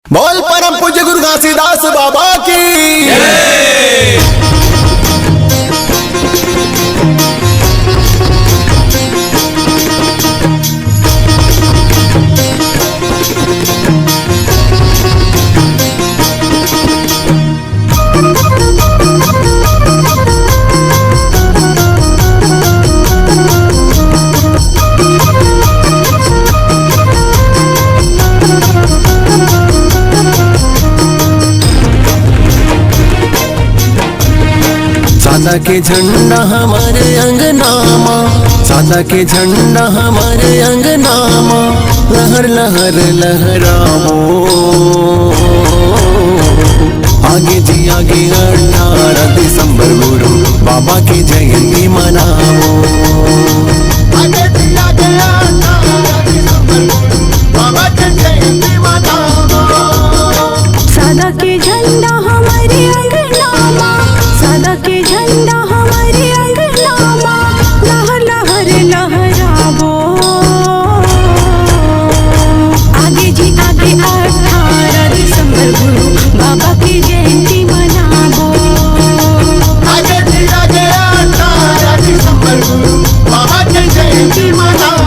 बोल परम पूज्य गुरु घासीदास बाबा की सादा के झंडा हमारे अंगनामा, सादा के झंडा हमारे अंगनामा, लहर लहर लहराओ। आगे जी आगे 18 दिसंबर गुरु बाबा की जयंती मनाओ। आगे जी आगे 18 दिसंबर गुरु बाबा की जयंती मनाओ। सादा के झंडा हमारे अंगनामा, सादा के झंडा हमारे अंगनामा, लहर लहर लहरावो। आगे जी आगे 18 दिसंबर गुरु बाबा की जयंती मनावो। आगे जी आगे 18 दिसंबर गुरु बाबा की जयंती मनाओ।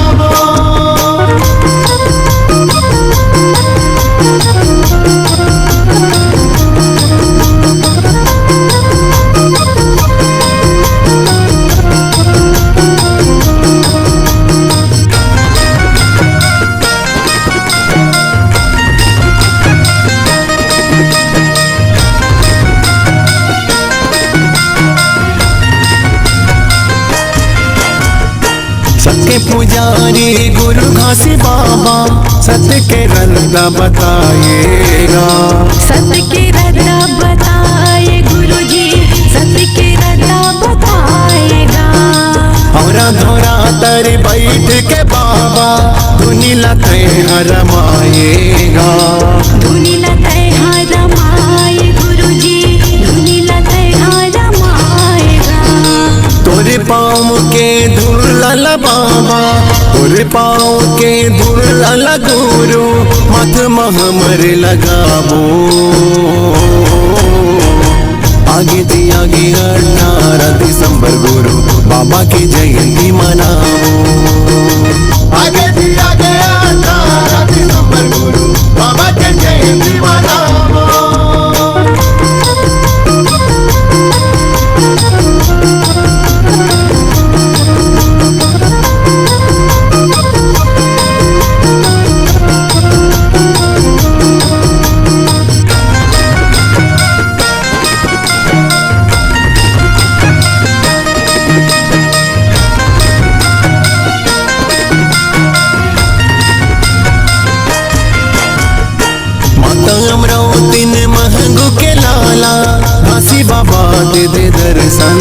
सत्य पुजारी गुरु घासी बाबा सत्य के रत्ता बताएगा। सत्य के रत्ता बताए गुरु जी, सत्य के रत्ता बताएगा। और धोरा तर बैठ के बाबा धुनी लते हरमाएगा। धुनी लते हरमाए गुरु जी, धुनी लते हरमाएगा। तोरे पाँव के धूल लाला बाबा, तोरे पाँव के धूल लाला गुरु मत महमर लगावो। आगे जी आगे 18 दिसंबर गुरु बाबा की जयंती मनाओ। आगे जी आगे 18 दिसंबर गुरु बाबा की जयंती मनाओ। दिन महंगू के लाला घासी बाबा दे दे दर्शन।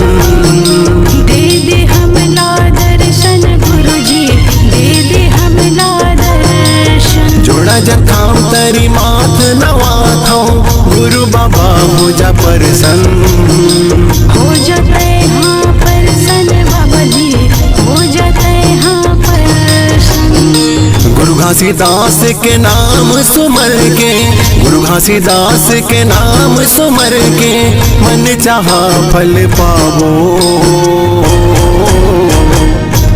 दे दे हमला दर्शन गुरु जी, दे दे हमला दर्शन। जोड़ा जखाम तरी माथ नवाथो गुरु बाबा हो जा परसन। हो जाते हाँ परसन बाबा जी, हो जाते हाँ परसन। गुरु घासीदास के नाम सुमर के, गुरु घासीदास के नाम सुमर के मन चाहा फल पावो।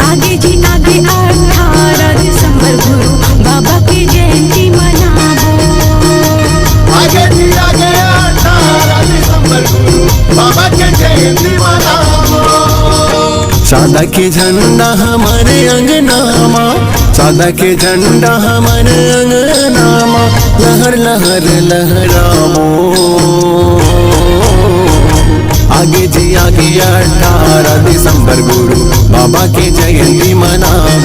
आगे जी आगे 18 दिसंबर गुरु बाबा की जयंती मनावो। आगे जी आगे 18 दिसंबर गुरु बाबा की जयंती मनाओ। सादा के झंडा हमारे अंगनामा, सादा के झंडा हमारे अंगनामा, लहर लहर लहराओ। आगे जी आगे 18 दिसंबर गुरु बाबा की जयंती मनाओ।